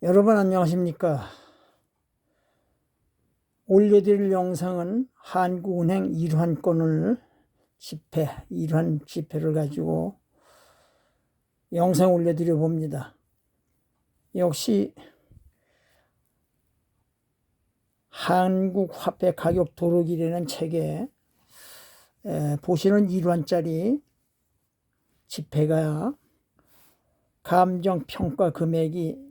여러분 안녕하십니까? 올려드릴 영상은 한국은행 일환권을 일환 지폐를 가지고 영상 올려드려 봅니다. 역시 한국화폐 가격 도르기라는 책에 보시는 일환짜리 지폐가 감정평가 금액이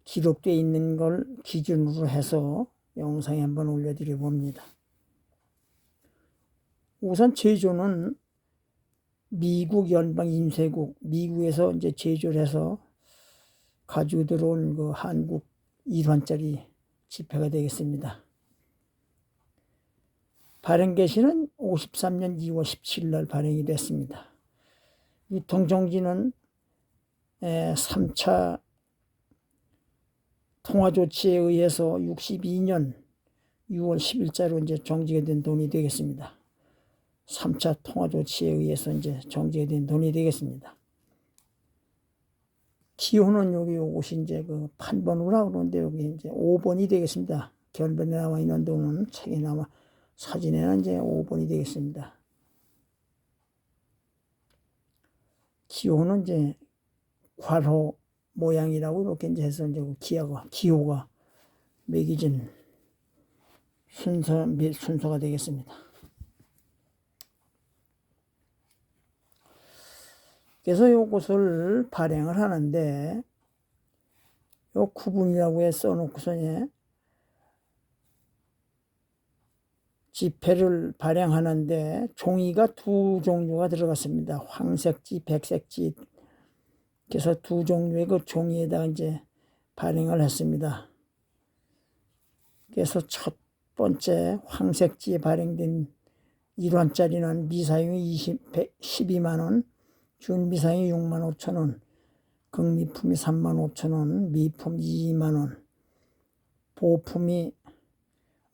기록되어 있는 걸 기준으로 해서 영상에 한번 올려드려 봅니다. 우선 제조는 미국 연방인쇄국, 미국에서 이제 제조를 해서 가지고 들어온 그 한국 1환짜리 지폐가 되겠습니다. 발행 개시는 53년 2월 17일 날 발행이 됐습니다. 유통정지는 3차 통화조치에 의해서 62년 6월 10일자로 이제 정지가 된 돈이 되겠습니다. 3차 통화조치에 의해서 이제 정지가 된 돈이 되겠습니다. 기호는 요것이 이제 그 판번호라고 그러는데 여기 이제 5번이 되겠습니다. 견본에 나와 있는 돈은 책에 나와 사진에는 이제 5번이 되겠습니다. 기호는 이제 괄호 모양이라고 이렇게 이제 해서 이제 기호가 매겨진 순서가 되겠습니다. 그래서 요것을 발행을 하는데 요 구분이라고 해 써놓고서에 지폐를 발행하는데 종이가 두 종류가 들어갔습니다. 황색지, 백색지. 그래서 두 종류의 그 종이에다가 이제 발행을 했습니다. 그래서 첫 번째 황색지에 발행된 1원짜리는 미사용이 12만원, 준미사용이 6만 5천원, 극미품이 3만 5천원, 미품 2만원, 보품이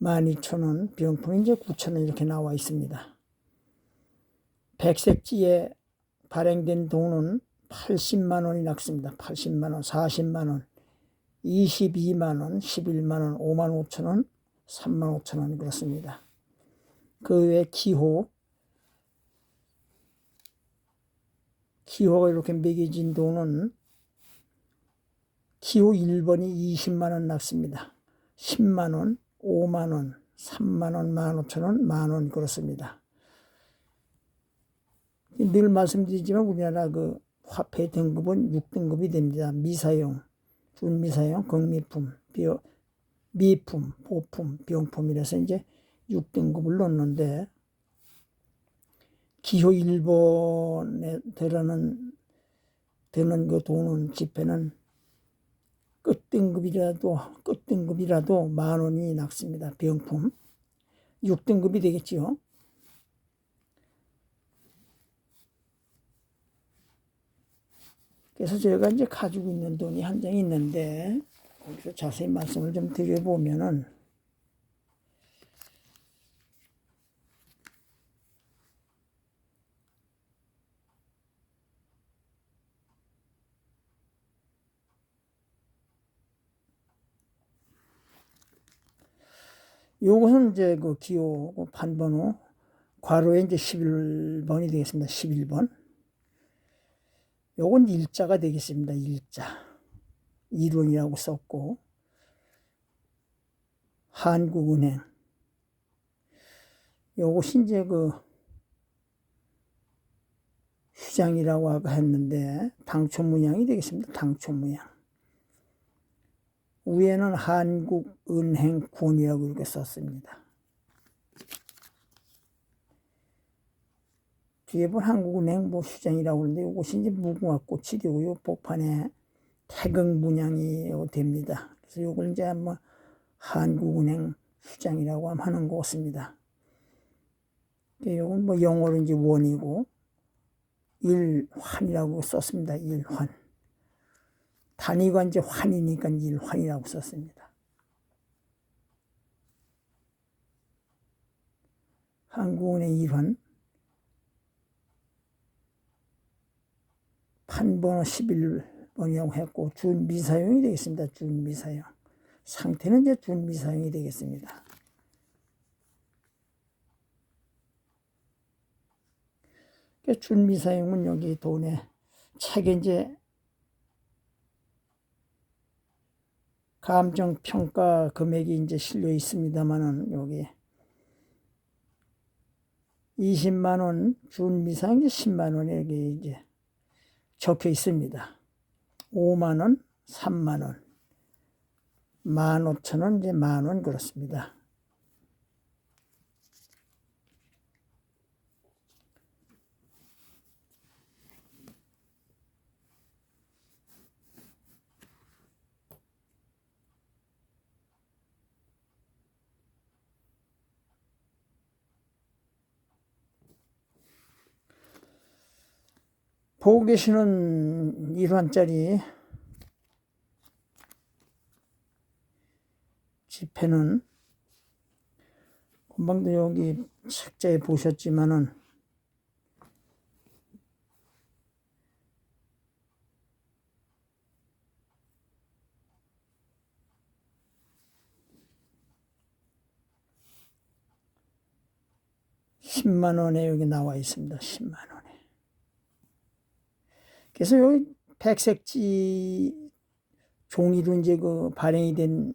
12,000원, 병품이 이제 9,000원 이렇게 나와 있습니다. 백색지에 발행된 돈은 80만 원이 났습니다. 80만 원, 40만 원, 22만 원, 11만 원, 5만 5천 원, 3만 5천 원 그렇습니다. 그 외 기호가 이렇게 매겨진 돈은 기호 1번이 20만 원 났습니다. 10만 원, 5만 원, 3만 원, 15,000원, 만원 그렇습니다. 늘 말씀드리지만 우리나라 그 화폐 등급은 6등급이 됩니다. 미사용, 준미사용, 극미품, 미품, 보품, 병품이라서 이제 6등급을 넣는데 기호 1번에 드는 그 돈은 지폐는 끝등급이라도 만 원이 났습니다. 병품 6등급이 되겠지요. 그래서 저희가 이제 가지고 있는 돈이 한 장이 있는데 거기서 자세히 말씀을 좀 드려보면은 요것은 이제 그 기호 판번호 괄호에 이제 11번이 되겠습니다. 11번. 요건 일자가 되겠습니다. 일자. 1원이라고 썼고 한국은행. 요것이 이제 그 휴장이라고 아까 했는데 당초 문양이 되겠습니다. 당초 문양. 위에는 한국은행군이라고 이렇게 썼습니다. 뒤에 본 한국은행 휴장이라고 하는데 이것이 이제 무궁화꽃이 되고요. 복판에 태극 문양이 됩니다. 그래서 이걸 이제 한번 한국은행 휴장이라고 하는 것 같습니다. 이건 영어로 이제 원이고 일환이라고 썼습니다. 일환. 단위가 이제 환이니까 일환이라고 썼습니다. 한국은행 일환 판번호 11 원이라고 했고 준미사용이 되겠습니다. 준미사용. 상태는 이제 준미사용이 되겠습니다. 준미사용은 여기 돈에 책에 이제 감정평가 금액이 이제 실려 있습니다만은 여기 20만 원 준미사용 10만 원에 여기 이제 적혀 있습니다. 5만 원, 3만 원, 15,000원, 이제 만 원 그렇습니다. 보고 계시는 1환짜리 지폐는 금방도 여기 책자에 보셨지만은 (10만 원에) 여기 나와 있습니다. 10만 원에. 그래서 여기 백색지 종이로 이제 그 발행이 된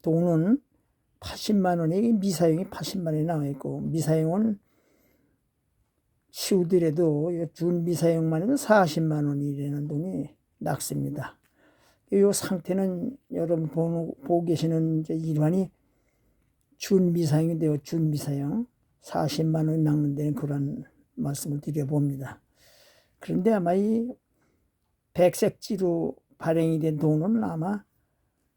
돈은 80만 원에 미사용이 80만 원이 나와 있고 미사용은 치우더라도 준미사용만 해도 40만 원이라는 돈이 낙습니다. 이 상태는 여러분 보고 계시는 이제 일환이 준미사용인데요. 준미사용 40만 원이 남는 데는 그런 말씀을 드려봅니다. 그런데 아마 이 백색지로 발행이 된 돈은 아마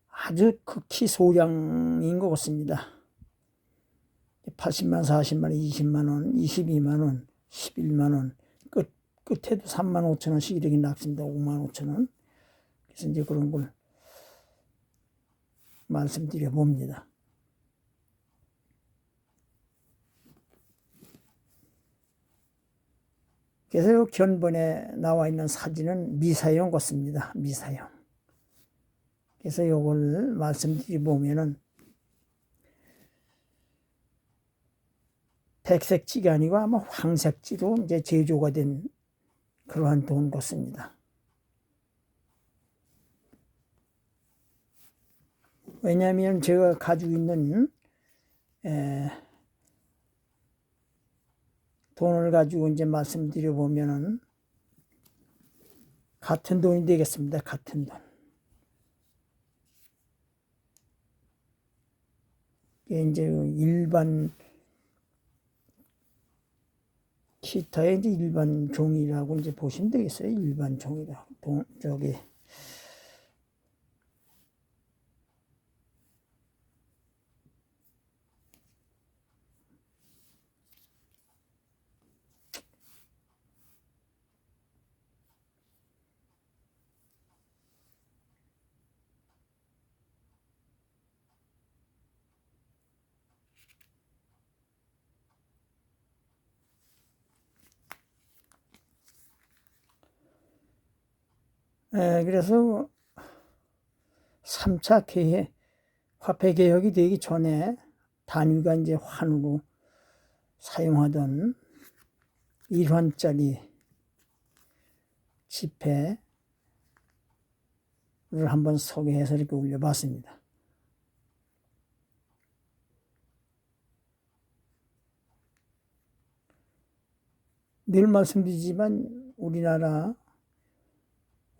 아주 극히 소량인 것 같습니다. 80만 원, 40만 원, 20만 원, 22만 원, 11만 원, 끝에도 3만 5천 원씩 이렇게 낙습니다. 5만 5천 원. 그래서 이제 그런 걸 말씀드려 봅니다. 그래서 이 견본에 나와 있는 사진은 미사용 같습니다. 미사용. 그래서 이걸 말씀드려 보면은 백색지가 아니고 아마 황색지로 이제 제조가 된 그러한 돈 같습니다. 왜냐하면 제가 가지고 있는 돈을 가지고 이제 말씀드려 보면은 같은 돈이 되겠습니다. 같은 돈. 이게 이제 일반 기타의 이제 일반 종이라고 이제 보시면 되겠어요. 일반 종이라고. 저기 그래서 3차 화폐 개혁이 되기 전에 단위가 이제 환으로 사용하던 1환짜리 지폐를 한번 소개해서 이렇게 올려봤습니다. 늘 말씀드리지만 우리나라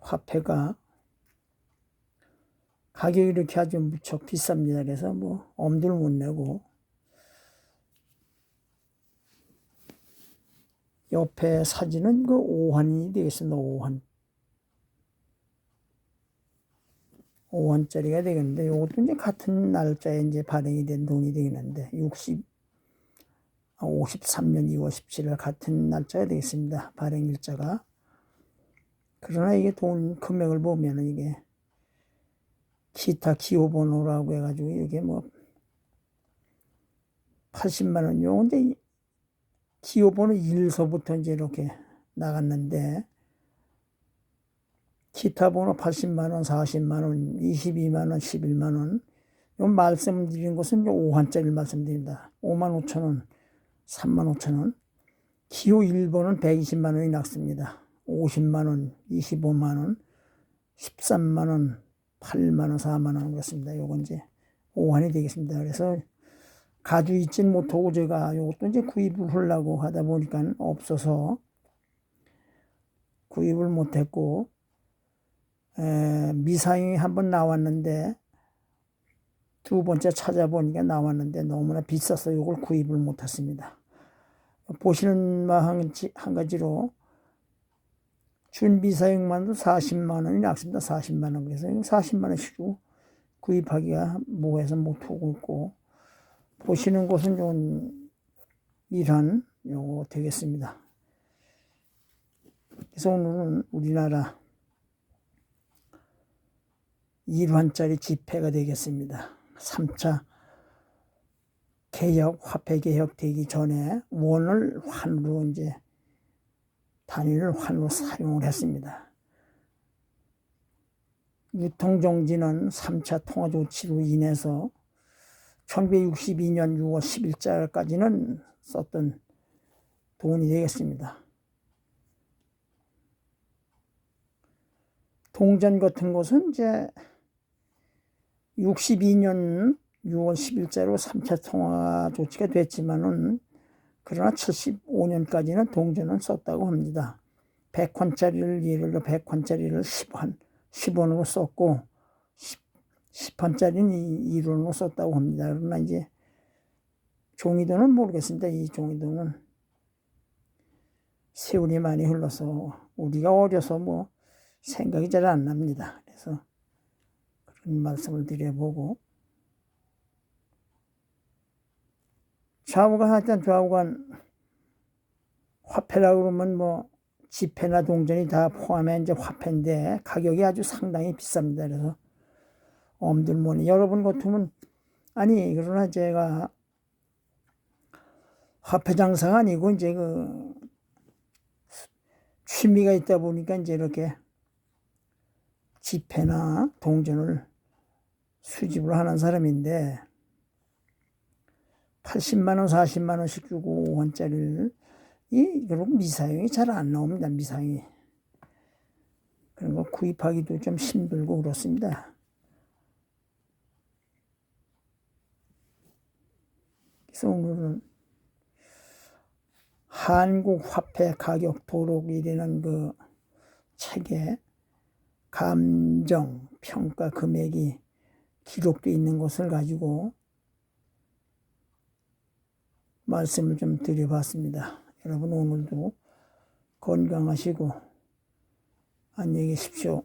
화폐가 가격이 이렇게 아주 무척 비쌉니다. 그래서 뭐 엄두를 못 내고 옆에 사진은 그 5환이 되겠습니다. 5환짜리가 되겠는데 이것도 이제 같은 날짜에 이제 발행이 된 돈이 되겠는데 53년 2월 17일 같은 날짜가 되겠습니다. 발행 일자가. 그러나 이게 돈 금액을 보면은 이게 기타 기호번호라고 해가지고 이게 뭐 80만 원 요건데 기호번호 1서부터 이제 이렇게 나갔는데 기타 번호 80만원, 40만원, 22만원, 11만원. 요 말씀드린 것은 5환짜리 말씀드립니다. 55,000원, 35,000원. 기호 1번은 120만원이 낙습니다. 50만원, 25만원, 13만원, 8만원, 4만원 그렇습니다. 요건 이제 5환이 되겠습니다. 그래서 가지고 있진 못하고 제가 요것도 이제 구입을 하려고 하다 보니까 없어서 구입을 못했고, 미사용이 한번 나왔는데 두 번째 찾아보니까 나왔는데 너무나 비싸서 이걸 구입을 못했습니다. 보시는 바 한 가지로 준비사용만도 40만원이 낙습니다. 40만원. 그래서 40만원씩 주고 구입하기가 뭐해서 못하고 있고, 보시는 곳은 좀 이런 요거 되겠습니다. 그래서 오늘은 우리나라 1환짜리 지폐가 되겠습니다. 3차 개혁, 화폐 개혁 되기 전에 원을 환으로 이제 단위를 환으로 사용을 했습니다. 유통정지는 3차 통화 조치로 인해서 1962년 6월 10일자까지는 썼던 돈이 되겠습니다. 동전 같은 것은 이제 62년 6월 10일자로 3차 통화 조치가 됐지만은, 그러나 75년까지는 동전은 썼다고 합니다. 100원짜리를 예를 들어 100원짜리를 10원으로 썼고 10원짜리는 1원으로 썼다고 합니다. 그러나 이제 종이돈은 모르겠습니다. 이 종이돈은 세월이 많이 흘러서 우리가 어려서 뭐 생각이 잘 안 납니다. 그래서 그런 말씀을 드려보고, 좌우간 하여튼 좌우간 화폐라고 그러면 뭐 지폐나 동전이 다 포함해 이제 화폐인데 가격이 아주 상당히 비쌉니다. 그래서 엄들머니 여러분 같으면, 아니 그러나 제가 화폐 장사가 아니고 이제 그 취미가 있다 보니까 이제 이렇게 지폐나 동전을 수집을 하는 사람인데, 80만원, 40만원씩 주고 5원짜리를 여러분 미사용이 잘 안 나옵니다. 미사용이. 그런 거 구입하기도 좀 힘들고 그렇습니다. 그래서 오늘은 한국화폐 가격 도록이라는 그 책에 감정, 평가 금액이 기록되어 있는 것을 가지고 말씀을 좀 드려봤습니다. 여러분 오늘도 건강하시고 안녕히 계십시오.